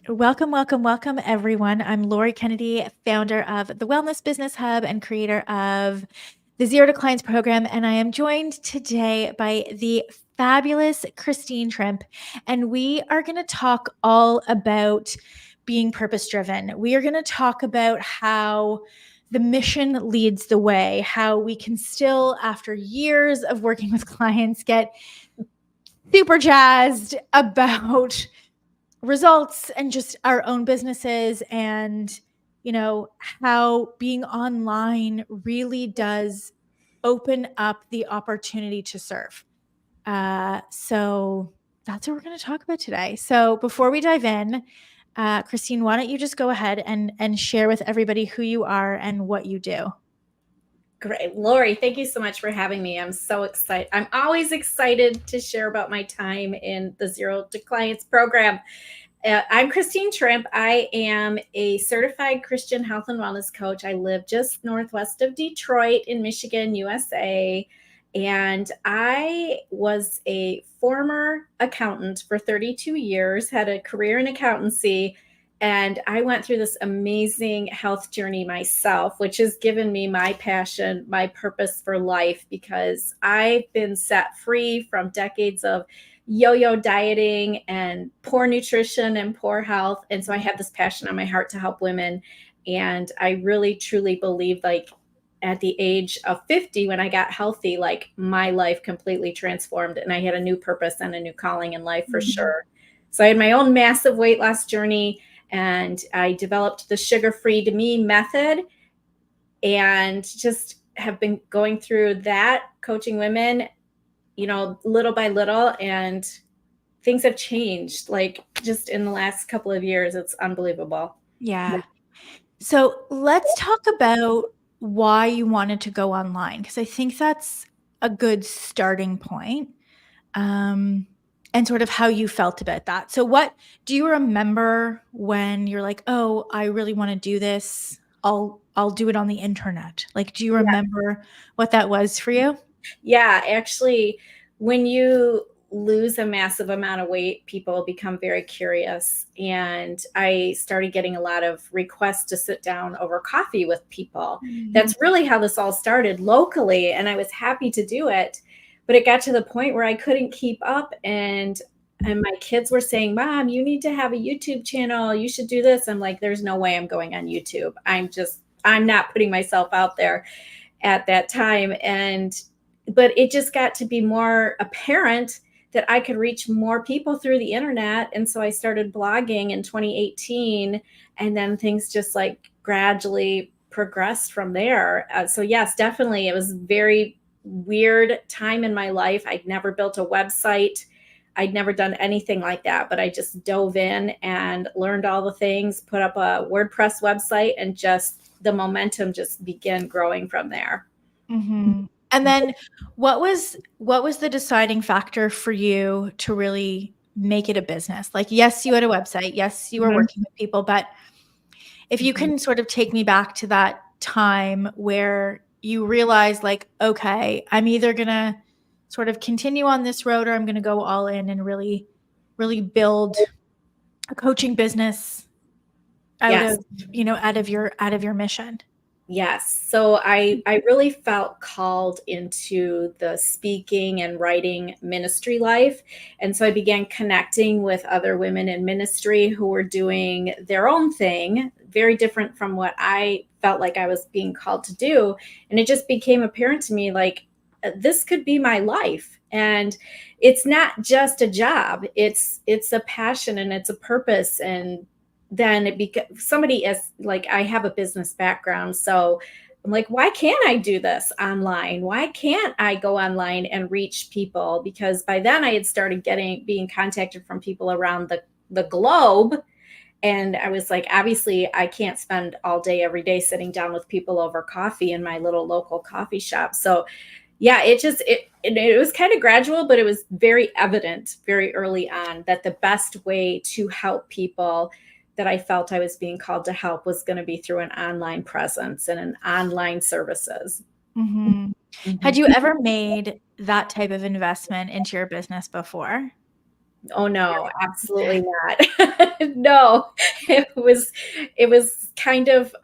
Welcome, welcome, welcome, everyone. I'm Lori Kennedy, founder of the Wellness Business Hub and creator of the Zero to Clients program. And I am joined today by the fabulous Christine Trimpe. And we are going to talk all about being purpose driven. We are going to talk about how the mission leads the way, how we can still, after years of working with clients, get super jazzed about results and just our own businesses, and how being online really does open up the opportunity to serve. So that's what we're going to talk about today. So before we dive in, Christine, why don't you just go ahead and share with everybody who you are and what you do? Great. Lori, thank you so much for having me. I'm so excited. I'm always excited to share about my time in the Zero to Clients program. I'm Christine Trimpe. I am a certified Christian health and wellness coach. I live just northwest of Detroit in Michigan, USA. And I was a former accountant for 32 years, had a career in accountancy, and I went through this amazing health journey myself, which has given me my passion, my purpose for life, because I've been set free from decades of yo-yo dieting and poor nutrition and poor health. And so I have this passion on my heart to help women. And I really, truly believe, like, at the age of 50, when I got healthy, like, my life completely transformed and I had a new purpose and a new calling in life for sure. So I had my own massive weight loss journey, and I developed the sugar-free to me method, and just have been going through that, coaching women, little by little, and things have changed, like, just in the last couple of years. It's unbelievable. Yeah. So let's talk about why you wanted to go online, because I think that's a good starting point. And sort of how you felt about that. So what do you remember when you're like, "Oh, I really wanna do this. I'll do it on the internet." Like, do you remember what that was for you? Yeah, actually, when you lose a massive amount of weight, people become very curious. And I started getting a lot of requests to sit down over coffee with people. Mhm. That's really how this all started locally. And I was happy to do it. But it got to the point where I couldn't keep up. And my kids were saying, "Mom, you need to have a YouTube channel. You should do this." I'm like, there's no way I'm going on YouTube. I'm not putting myself out there at that time. But it just got to be more apparent that I could reach more people through the internet. And so I started blogging in 2018, and then things just, like, gradually progressed from there. So yes, definitely. It was a very weird time in my life. I'd never built a website. I'd never done anything like that, but I just dove in and learned all the things, put up a WordPress website, and just the momentum just began growing from there. Mhm. And then what was the deciding factor for you to really make it a business? Like, yes, you had a website, yes, you were Mhm. working with people, but if you Mhm. can sort of take me back to that time where you realize, like, okay, I'm either gonna sort of continue on this road or I'm gonna go all in and really, really build a coaching business out Yes. of, out of your mission. Yes. So I really felt called into the speaking and writing ministry life. And so I began connecting with other women in ministry who were doing their own thing, very different from what I felt like I was being called to do. And it just became apparent to me, like, this could be my life. And it's not just a job. It's a passion and it's a purpose. And then it becomes somebody, as like, I have a business background, so I'm like, why can't I do this online? Why can't I go online and reach people? Because by then I had started being contacted from people around the globe. And I was like, obviously I can't spend all day every day sitting down with people over coffee in my little local coffee shop. So yeah, it was kind of gradual, but it was very evident very early on that the best way to help people that I felt I was being called to help was going to be through an online presence and an online services. Mhm. Had Mhm. you ever made that type of investment into your business before? Oh no, absolutely not. No, it was kind of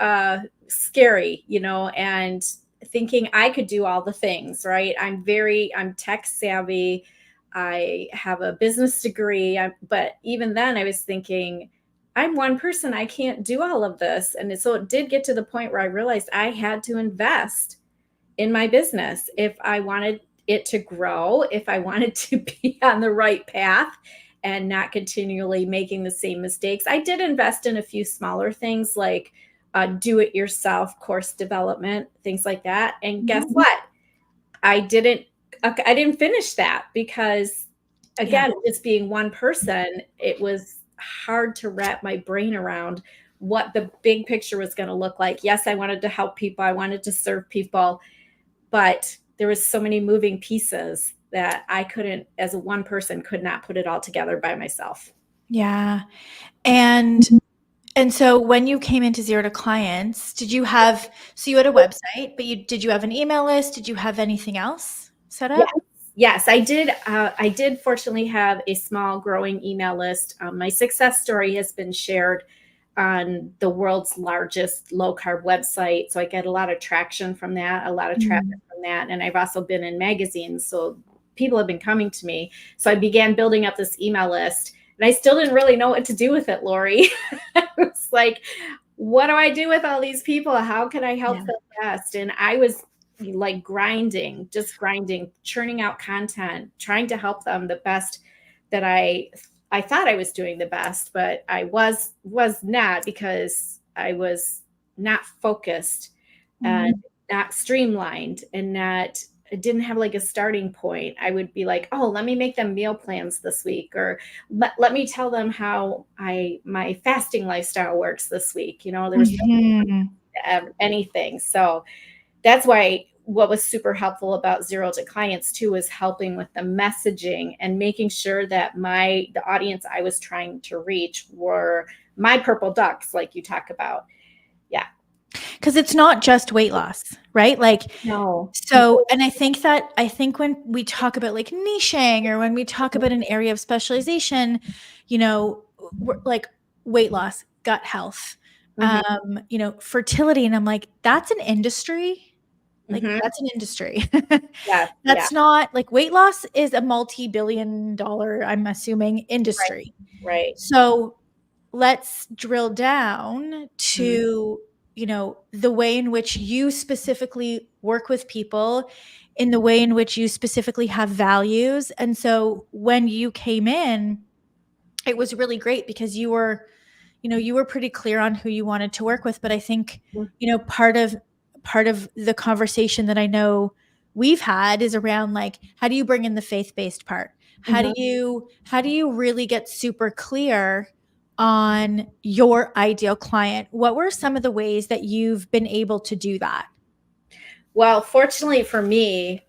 scary, and thinking I could do all the things, right? I'm tech savvy. I have a business degree, but even then I was thinking I'm one person, I can't do all of this. And so it did get to the point where I realized I had to invest in my business if I wanted it to grow, if I wanted to be on the right path and not continually making the same mistakes. I did invest in a few smaller things like do it yourself course development, things like that. And guess Mhm. what? I didn't I didn't finish that because Yeah. again, just being one person, it was hard to wrap my brain around what the big picture was going to look like. Yes, I wanted to help people, I wanted to serve people, but there was so many moving pieces that I couldn't, as a one person, could not put it all together by myself. Yeah. And so when you came into Zero to Clients, did you have, so you had a website, but did you have an email list? Did you have anything else set Yes, up? yes, I did. I did fortunately have a small growing email list. My success story has been shared on the world's largest low carb website. So I get a lot of traction from that, a lot of traffic Mm. from that. And I've also been in magazines. So people have been coming to me. So I began building up this email list. And I still didn't really know what to do with it, Lori. I was like, what do I do with all these people? How can I help Yeah. them best? And I was like grinding, just grinding, churning out content, trying to help them the best that I thought I was doing the best, but I was not because I was not focused and Mm. not streamlined and not I didn't have like a starting point. I would be like, oh, let me make them meal plans this week, or let me tell them how my fasting lifestyle works this week. There was Mhm. no anything. So that's why what was super helpful about Zero to Clients too is helping with the messaging and making sure that the audience I was trying to reach were my purple ducks, like you talk about. Yeah. Because it's not just weight loss, right? Like, No. so, and I think when we talk about like niching or when we talk about an area of specialization, we're like weight loss, gut health, Hmm. fertility. And I'm like, that's an industry. Like, Hmm. that's an industry. Yeah. Yeah. That's not like weight loss is a multi-billion dollar, I'm assuming, Right. industry. Right. So let's drill down Mhm. to, the way in which you specifically work with people, in the way in which you specifically have values. And so when you came in, it was really great because you were pretty clear on who you wanted to work with. But I think, part of the conversation that I know we've had is around like, how do you bring in the faith-based part? Mhm. How do you really get super clear on your ideal client? What were some of the ways that you've been able to do that? Well, fortunately for me,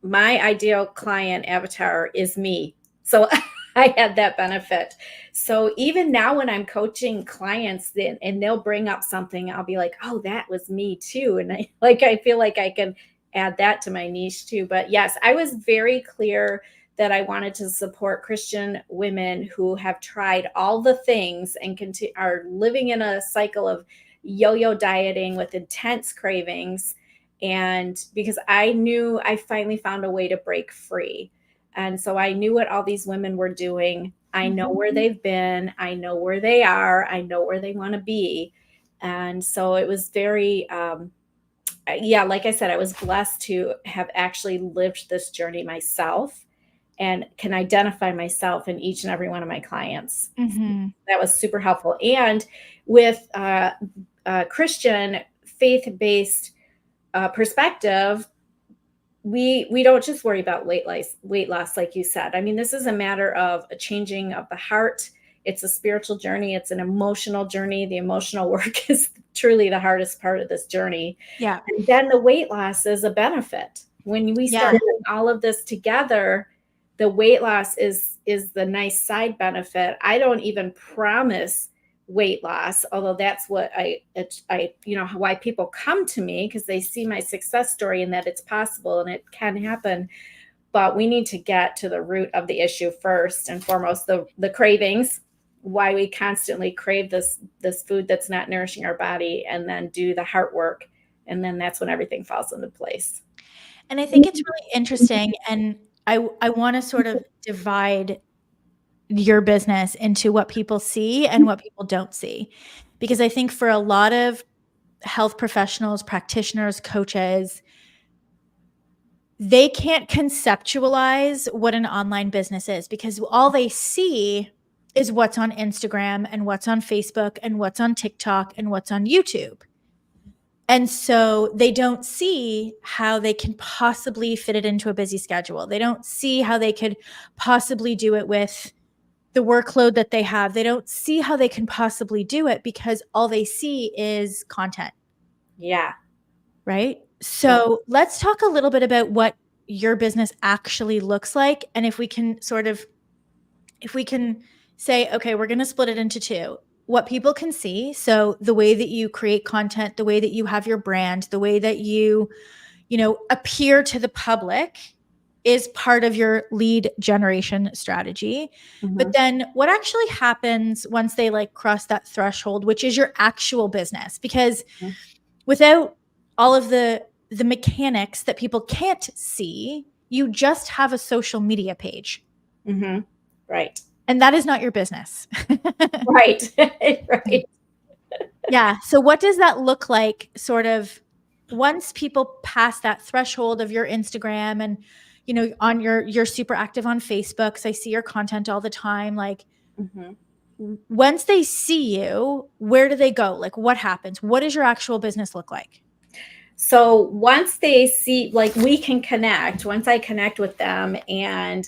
my ideal client avatar is me. So I had that benefit. So even now when I'm coaching clients and they'll bring up something, I'll be like, "Oh, that was me too." And I feel like I can add that to my niche too. But yes, I was very clear that I wanted to support Christian women who have tried all the things and are living in a cycle of yo-yo dieting with intense cravings, and because I knew I finally found a way to break free. And so I knew what all these women were doing. I know Mhm. where they've been, I know where they are, I know where they want to be. And so it was very, yeah, like I said, I was blessed to have actually lived this journey myself and can identify myself in each and every one of my clients. Mhm. That was super helpful. And with Christian faith based perspective, we don't just worry about weight loss, like you said. I mean, this is a matter of a changing of the heart. It's a spiritual journey. It's an emotional journey. The emotional work is truly the hardest part of this journey. Yeah. And then the weight loss is a benefit. When we start Yeah. doing all of this together, the weight loss is the nice side benefit. I don't even promise weight loss, although that's what I why people come to me, because they see my success story and that it's possible and it can happen. but we need to get to the root of the issue first and foremost, the cravings, why we constantly crave this food that's not nourishing our body, and then do the heart work, and then that's when everything falls into place. And I think it's really interesting, and I wanna sort of divide your business into what people see and what people don't see. Because I think for a lot of health professionals, practitioners, coaches, they can't conceptualize what an online business is because all they see is what's on Instagram and what's on Facebook and what's on TikTok and what's on YouTube. And so they don't see how they can possibly fit it into a busy schedule. They don't see how they could possibly do it with the workload that they have. They don't see how they can possibly do it because all they see is content. Yeah. Right? So let's talk a little bit about what your business actually looks like. And if we can say, okay, we're going to split it into two. What people can see. So the way that you create content, the way that you have your brand, the way that you appear to the public is part of your lead generation strategy. But then what actually happens once they cross that threshold, which is your actual business? Because without all of the mechanics that people can't see, you just have a social media page. Right. And that is not your business. Right. Right. Yeah. So what does that look like sort of once people pass that threshold of your Instagram and, on you're super active on Facebook. So I see your content all the time. Once they see you, where do they go? What happens? What does your actual business look like? So once they see, we can connect, once I connect with them, and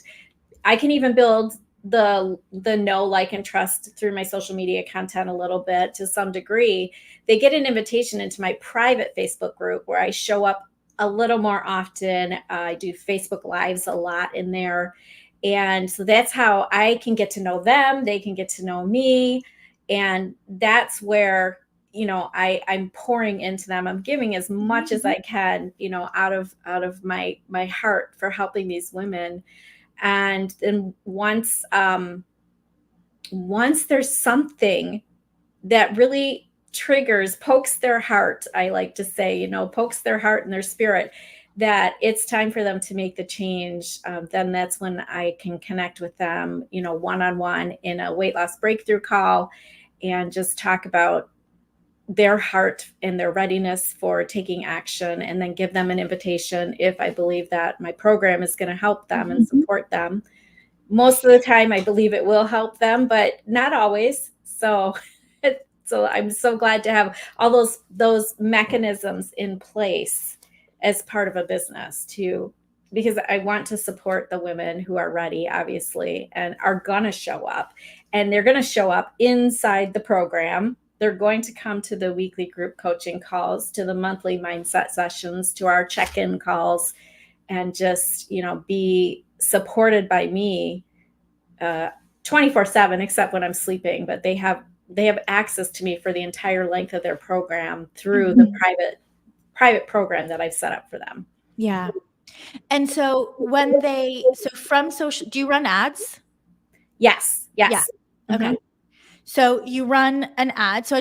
I can even build the know, like, and trust through my social media content a little bit to some degree, they get an invitation into my private Facebook group where I show up a little more often. I do Facebook Lives a lot in there. And so that's how I can get to know them. They can get to know me. And that's where, I'm pouring into them. I'm giving as much as I can, out of my heart for helping these women. And then once there's something that really pokes their heart, I like to say, pokes their heart and their spirit, that it's time for them to make the change, then that's when I can connect with them, one-on-one in a weight loss breakthrough call, and just talk about their heart and their readiness for taking action, and then give them an invitation if I believe that my program is going to help them and support them. Most of the time, I believe it will help them, but not always. So I'm so glad to have all those mechanisms in place as part of a business too, because I want to support the women who are ready, obviously, and are going to show up. And they're going to show up inside the program. They're going to come to the weekly group coaching calls, to the monthly mindset sessions, to our check-in calls, and just, be supported by me 24/7, except when I'm sleeping. But they have access to me for the entire length of their program through the private program that I've set up for them. Yeah. And so from social, do you run ads? Yes. Yeah. Okay. So you run an ad. So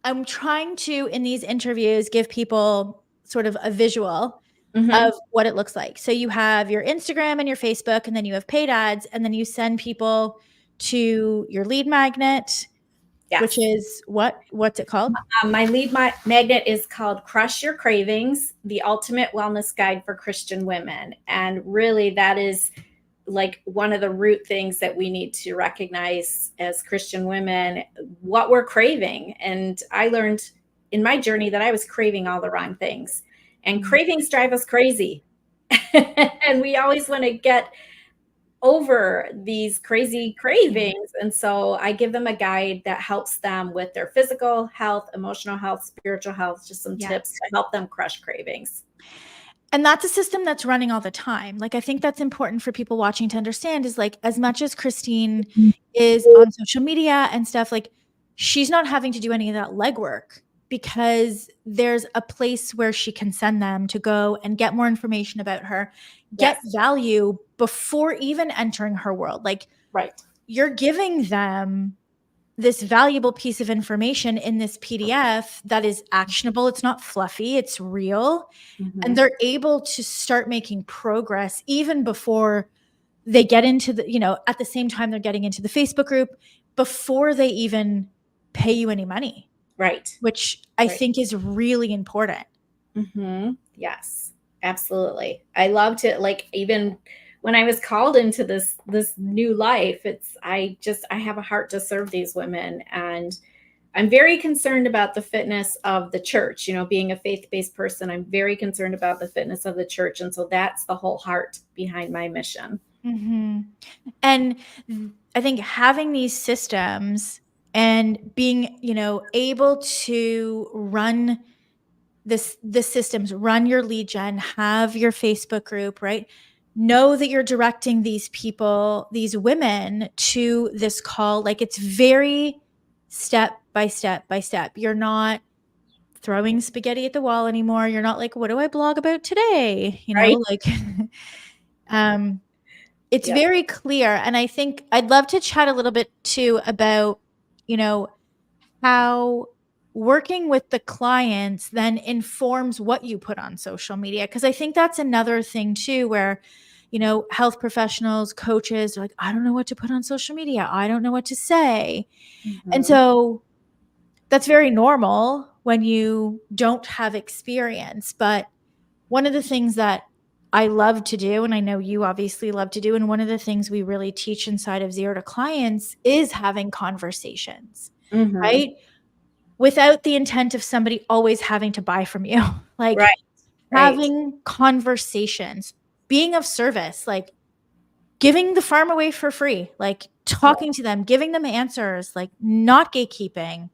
I'm trying to, in these interviews, give people sort of a visual of what it looks like. So you have your Instagram and your Facebook, and then you have paid ads, and then you send people to your lead magnet, which is what's it called? My lead magnet is called Crush Your Cravings, the Ultimate Wellness Guide for Christian Women. And really, that is one of the root things that we need to recognize as Christian women, what we're craving. And I learned in my journey that I was craving all the wrong things, and cravings drive us crazy. And we always want to get over these crazy cravings. And so I give them a guide that helps them with their physical health, emotional health, spiritual health, just some tips to help them crush cravings. And that's a system that's running all the time. I think that's important for people watching to understand is as much as Christine is on social media and stuff, she's not having to do any of that legwork because there's a place where she can send them to go and get more information about her, get Yes. value before even entering her world. Like, Right. you're giving them this valuable piece of information in this PDF that is actionable. It's not fluffy, it's real. And Mhm. they're able to start making progress even before they get into the, at the same time they're getting into the Facebook group, before they even pay you any money, Right. which I Right. think is really important. Yes, absolutely. I loved it. Like, even when I was called into this new life, I have a heart to serve these women, and I'm very concerned about the fitness of the church. Being a faith-based person, I'm very concerned about the fitness of the church, and so that's the whole heart behind my mission. Mm-hmm. And I think having these systems and being, able to run the systems, run your lead gen, have your Facebook group, right? Know that you're directing these people, these women, to this call. Like, it's very step by step by step. You're not throwing spaghetti at the wall anymore. You're not like, what do I blog about today? Right. Like, um, it's Yep. very clear. And I think I'd love to chat a little bit too about, you know, how working with the clients then informs what you put on social media. Cause I think that's another thing too, where, health professionals, coaches are like, I don't know what to put on social media. I don't know what to say. And Mhm. so that's very normal when you don't have experience. But one of the things that I love to do, and I know you obviously love to do, and one of the things we really teach inside of Zero to Clients is having conversations, Mhm. right? Without the intent of somebody always having to buy from you, like Right. Right. having conversations, being of service, like giving the farm away for free, like Yeah. talking to them, giving them answers, like not gatekeeping.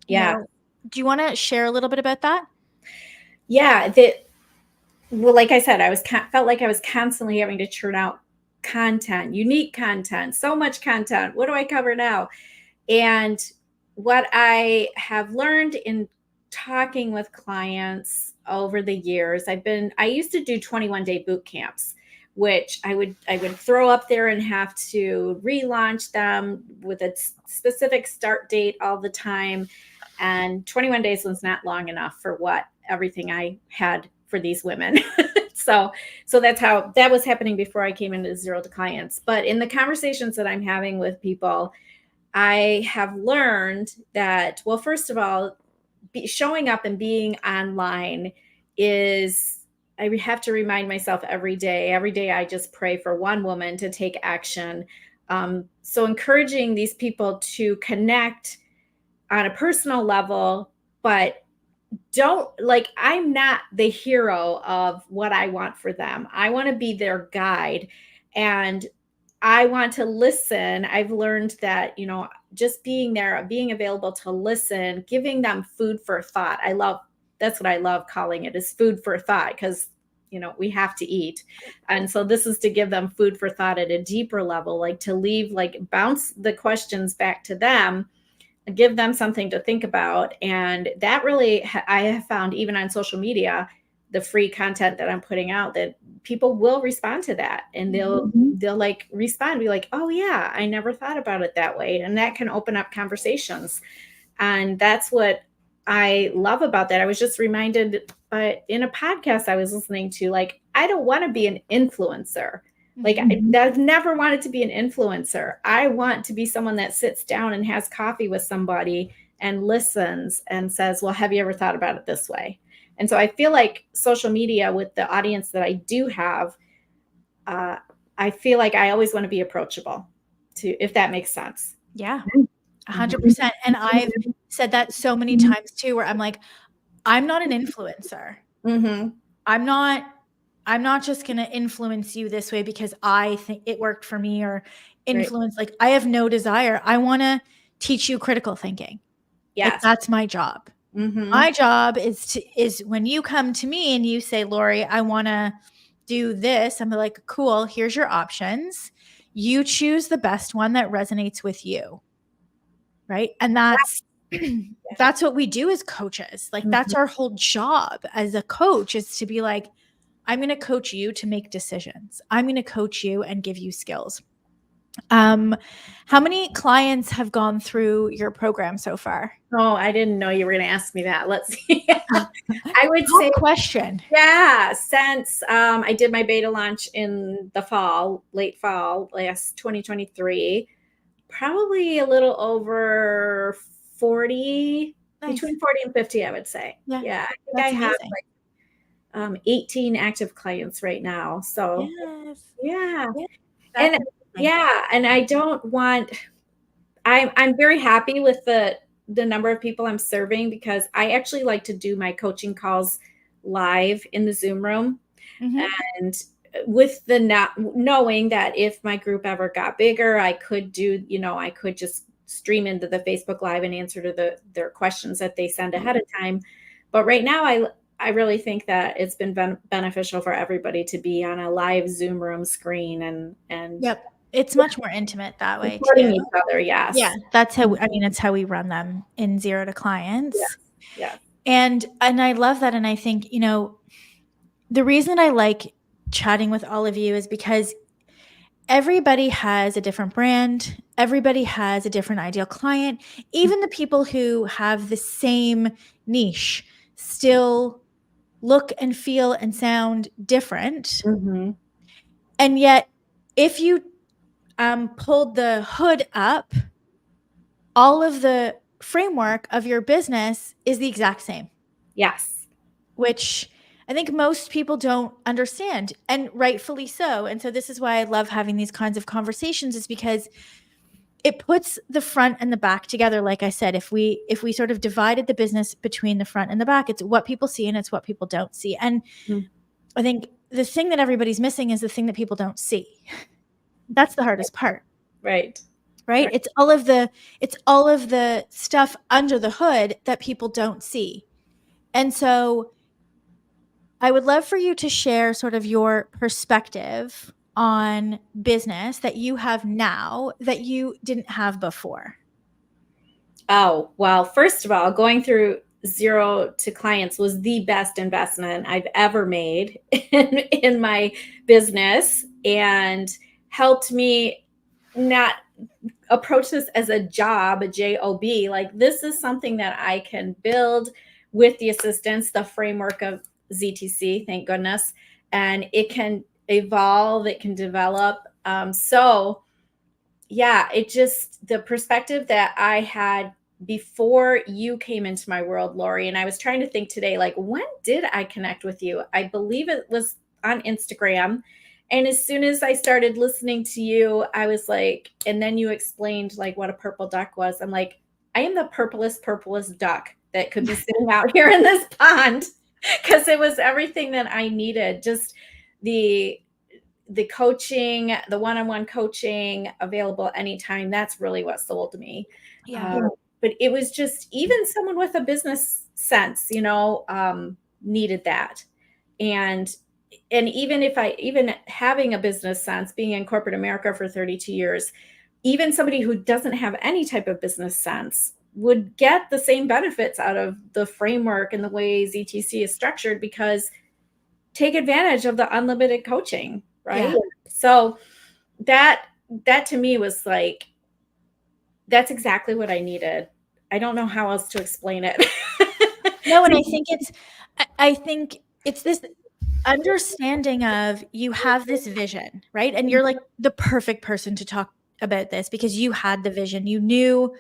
You Yeah. know, do you want to share a little bit about that? Yeah. Well, like I said, felt like I was constantly having to churn out content, unique content, so much content. What do I cover now? And what I have learned in talking with clients over the years, I used to do 21-day boot camps, which I would throw up there and have to relaunch them with a specific start date all the time. And 21 days was not long enough for what everything I had for these women. so that was happening before I came into Zero to Clients. But in the conversations that I'm having with people, I have learned that, well, first of all, showing up and being online is, I have to remind myself every day. Every day, I just pray for one woman to take action. So, encouraging these people to connect on a personal level, but don't, like, I'm not the hero of what I want for them. I want to be their guide, and I want to listen. I've learned that, just being there, being available to listen, giving them food for thought. That's what I love calling it, is food for thought, because we have to eat. And so this is to give them food for thought at a deeper level, like to leave, like bounce the questions back to them, give them something to think about. And that really, I have found, even on social media, the free content that I'm putting out, that people will respond to that, and they'll like respond, be like, oh yeah, I never thought about it that way. And that can open up conversations. And that's what I love about that. I was just reminded, but in a podcast I was listening to, like, I don't want to be an influencer. Like, I've never wanted to be an influencer. I want to be someone that sits down and has coffee with somebody and listens and says, well, have you ever thought about it this way? And so I feel like social media, with the audience that I do have, uh, I feel like I always want to be approachable, to, if that makes sense. Yeah, Mhm. 100%. And I've said that so many times too, where I'm like, I'm not an influencer. Mhm. I'm not I'm not just going to influence you this way because I think it worked for me, or Right. influence, like, I have no desire. I want to teach you critical thinking. Like, Yes. that's my job. Mhm. My job is when you come to me and you say, "Lori, I want to do this." I'm like, "Cool, here's your options. You choose the best one that resonates with you." Right? And that's that's what we do as coaches. Like that's our whole job as a coach, is to be like, I'm going to coach you to make decisions. I'm going to coach you and give you skills. How many clients have gone through your program so far? Oh, I didn't know you were going to ask me that. Let's see. I would Good say, question. yeah, since I did my beta launch in the fall, late fall, last 2023, probably a little over 40, Nice. between 40 and 50, I would say. Yeah, I think I that's have amazing. like 18 active clients right now. So Yes. yeah. Yeah, that's And amazing. yeah, and I don't want, I'm very happy with the number of people I'm serving, because I actually like to do my coaching calls live in the Zoom room. Mhm. And with the not knowing that if my group ever got bigger, I could do, I could just stream into the Facebook Live and answer to their questions that they send ahead of time. But right now, I really think that it's been beneficial for everybody to be on a live Zoom room screen, and Yep. It's much more intimate that way supporting too. each other. Yeah, Yes. that's how I mean, it's how we run them in Zero to Clients. Yes. Yes. And I love that, and I think, the reason I like chatting with all of you is because everybody has a different brand, everybody has a different ideal client. Even the people who have the same niche still look and feel and sound different. Mhm. And yet, if you pulled the hood up, all of the framework of your business is the exact same, Yes. which I think most people don't understand, and rightfully so. And so this is why I love having these kinds of conversations, is because it puts the front and the back together. Like I said, if we sort of divided the business between the front and the back, it's what people see and it's what people don't see. And Mm. I think the thing that everybody's missing is the thing that people don't see. That's the hardest part. Right. Right? Right. It's all of the stuff under the hood that people don't see. And so I would love for you to share sort of your perspective on business that you have now that you didn't have before. Oh, well, first of all, going through Zero to Clients was the best investment I've ever made in my business, and helped me not approach this as a job, a job. Like, this is something that I can build with the assistance, the framework of ZTC, thank goodness, and it can evolve, it can develop. So yeah, it just, the perspective that I had before you came into my world, Lori, and I was trying to think today, like, when did I connect with you? I believe it was on Instagram. And as soon as I started listening to you, I was like, and then you explained like what a purple duck was. I'm like, I am the purplest duck that could be sitting out here in this pond, because it was everything that I needed. Just the coaching, the one-on-one coaching available anytime. That's really what sold me. Yeah. But it was just, even someone with a business sense, needed that. And even if even having a business sense, being in corporate America for 32 years, even somebody who doesn't have any type of business sense would get the same benefits out of the framework and the way ZTC is structured, because take advantage of the unlimited coaching, right? Yeah. So that to me was like, that's exactly what I needed. I don't know how else to explain it. No, and I think it's this understanding of, you have this vision, right? And you're like the perfect person to talk about this, because you had the vision. You knew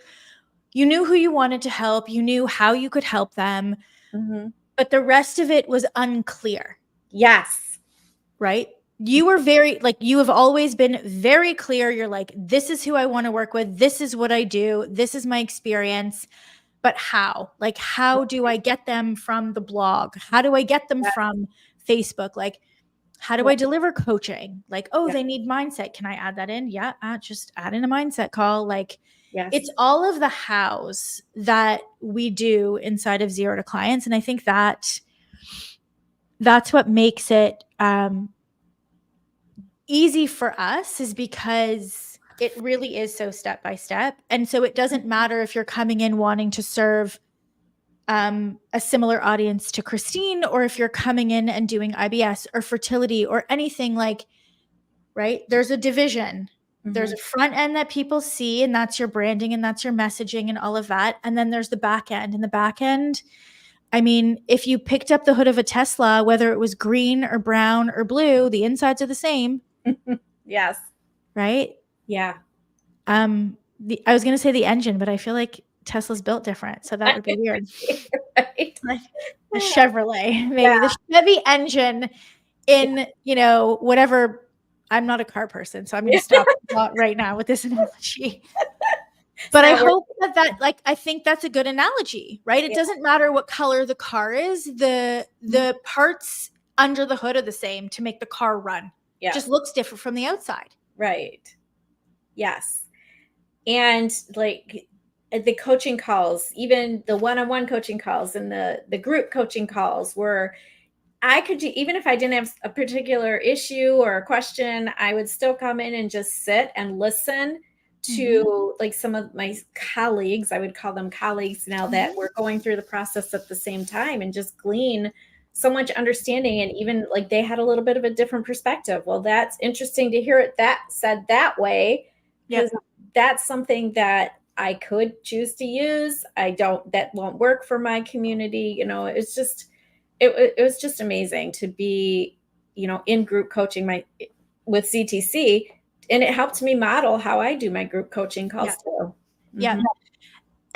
who you wanted to help, you knew how you could help them, Mhm. but the rest of it was unclear, Yes. right? You were very, like, you have always been very clear. You're like, this is who I want to work with. This is what I do. This is my experience. But how? Like, how do I get them from the blog? How do I get them Yeah. from Facebook? Like, how do Yeah. I deliver coaching? Like, oh, Yeah. they need mindset. Can I add that in? Yeah, just add in a mindset call. Like, it's Yes. all of the hows that we do inside of Zero to Clients. And I think that's what makes it easy for us, is because it really is so step by step. And so it doesn't matter if you're coming in wanting to serve a similar audience to Christine, or if you're coming in and doing IBS or fertility or anything, like, right? There's a division. There's a front end that people see, and that's your branding and that's your messaging and all of that. And then there's the back end. And the back end, I mean, if you picked up the hood of a Tesla, whether it was green or brown or blue, the insides are the same. Yes. Right? Yeah. I was going to say the engine, but I feel like Tesla's built different, so that would be weird. Right. Like the Chevrolet, maybe Yeah. the Chevy engine in, whatever. I'm not a car person, so I'm going to stop right now with this analogy. But I hope that I think that's a good analogy, right? It doesn't matter what color the car is. The parts under the hood are the same to make the car run. Yeah. It just looks different from the outside. Right. Yes. And like the coaching calls, even the one-on-one coaching calls and the group coaching calls, were I could do, even if I didn't have a particular issue or a question, I would still come in and just sit and listen to like some of my colleagues. I would call them colleagues now, that were going through the process at the same time, and just glean so much understanding. And even like they had a little bit of a different perspective. Well, that's interesting to hear it that said that way, because that's something that I could choose to use. That won't work for my community. It's just, it was just amazing to be, in group coaching with CTC, and it helped me model how I do my group coaching calls too. Yeah.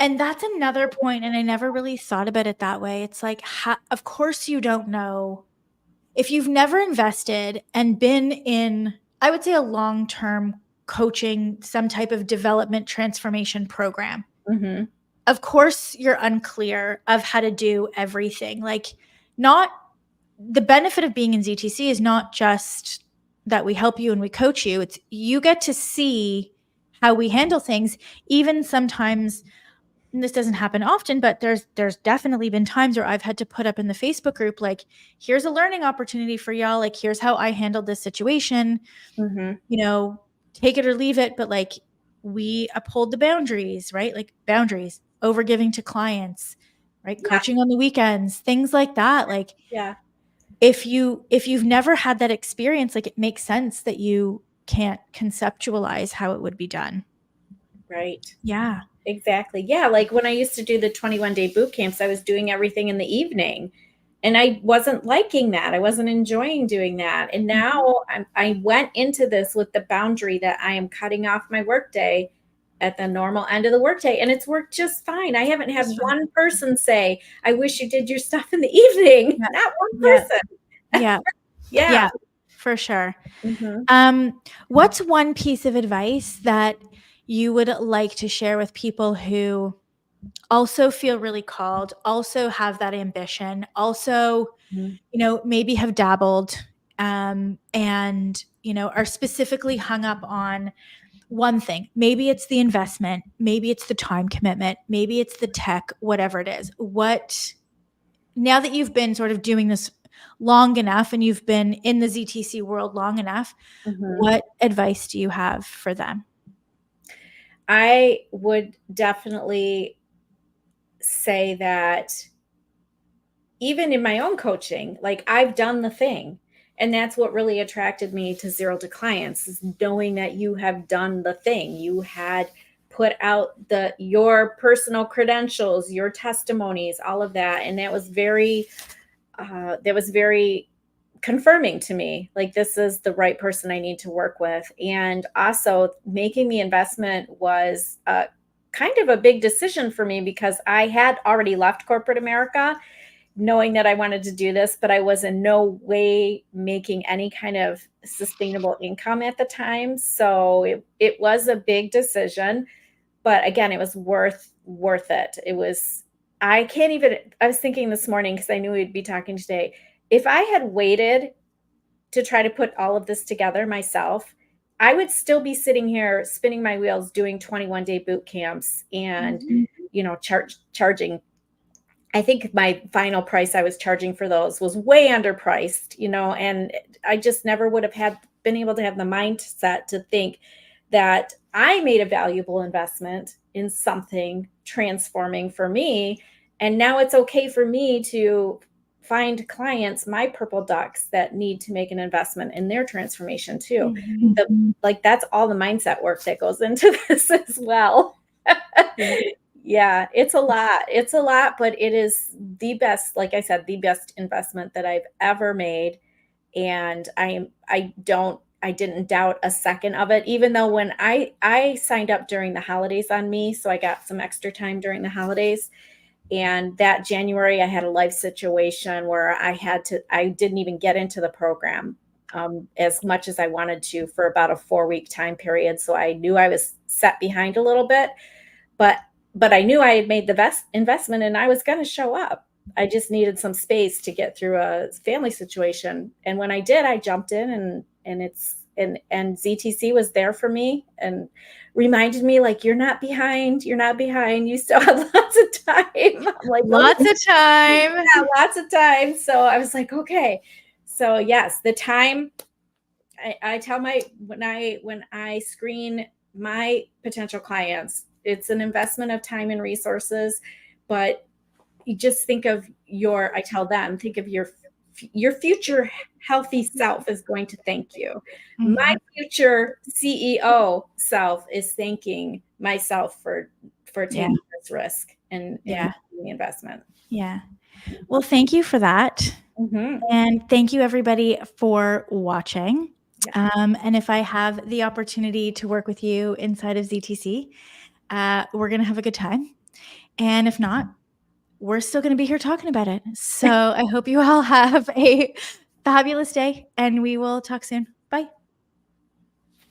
And that's another point, and I never really thought about it that way. It's like, of course you don't know if you've never invested and been in, I would say, a long-term coaching, some type of development transformation program. Of course you're unclear of how to do everything. Like, not the benefit of being in ZTC is not just that we help you and we coach you. It's you get to see how we handle things. Even sometimes, and this doesn't happen often, but there's definitely been times where I've had to put up in the Facebook group, like, here's a learning opportunity for y'all. Like, here's how I handled this situation. Take it or leave it, but like, we uphold the boundaries, right? Like, boundaries, over giving to clients, right? Coaching on the weekends, things like that. Like, if you've never had that experience, like, it makes sense that you can't conceptualize how it would be done. Right. Yeah. Exactly. Yeah. Like when I used to do the 21-day boot camps, I was doing everything in the evening, and I wasn't liking that. I wasn't enjoying doing that. And now I went into this with the boundary that I am cutting off my workday at the normal end of the workday, and it's worked just fine. I haven't had one person say, I wish you did your stuff in the evening. Not one person. Yeah, for sure. What's one piece of advice that you would like to share with people who also feel really called, also have that ambition, also, maybe have dabbled, and, are specifically hung up on one thing? Maybe it's the investment, maybe it's the time commitment, maybe it's the tech, whatever it is. Now that you've been sort of doing this long enough and you've been in the ZTC world long enough, what advice do you have for them? I would definitely say that even in my own coaching, like, I've done the thing. And that's what really attracted me to Zero to Clients, is knowing that you have done the thing. You had put out your personal credentials, your testimonies, all of that. And that was very confirming to me. Like, this is the right person I need to work with. And also, making the investment was kind of a big decision for me, because I had already left corporate America knowing that I wanted to do this, but I was in no way making any kind of sustainable income at the time. So it was a big decision, but again, it was worth it. I was thinking this morning, because I knew we'd be talking today, if I had waited to try to put all of this together myself, I would still be sitting here spinning my wheels doing 21-day boot camps and, charging. I think my final price I was charging for those was way underpriced, and I just never would have been able to have the mindset to think that I made a valuable investment in something transforming for me. And now it's okay for me to find clients, my purple ducks, that need to make an investment in their transformation too. Mhm. Like that's all the mindset work that goes into this as well. Yeah. Yeah, it's a lot. It's a lot, but it is the best, like I said, the best investment that I've ever made. And I didn't doubt a second of it, even though when I signed up during the holidays on me, so I got some extra time during the holidays. And that January, I had a life situation where I didn't even get into the program as much as I wanted to for about a 4 week time period. So I knew I was set behind a little bit, but I knew I had made the best investment and I was going to show up. I just needed some space to get through a family situation. And when I did, I jumped in and ZTC was there for me and reminded me like, you're not behind. You're not behind. You still have lots of time. I'm like, Lots okay, of time. yeah, lots of time. So I was like, okay. So yes, the time I tell my when I screen my potential clients, it's an investment of time and resources, but you just think of I tell them, think of your future healthy self is going to thank you. My Mhm. future CEO self is thanking myself for Yeah. taking this risk and Yeah. making the investment. Yeah. Well, thank you for that. Mhm. And thank you everybody for watching. Yeah. And if I have the opportunity to work with you inside of ZTC, we're going to have a good time. And if not, we're still going to be here talking about it. So I hope you all have a fabulous day and we will talk soon.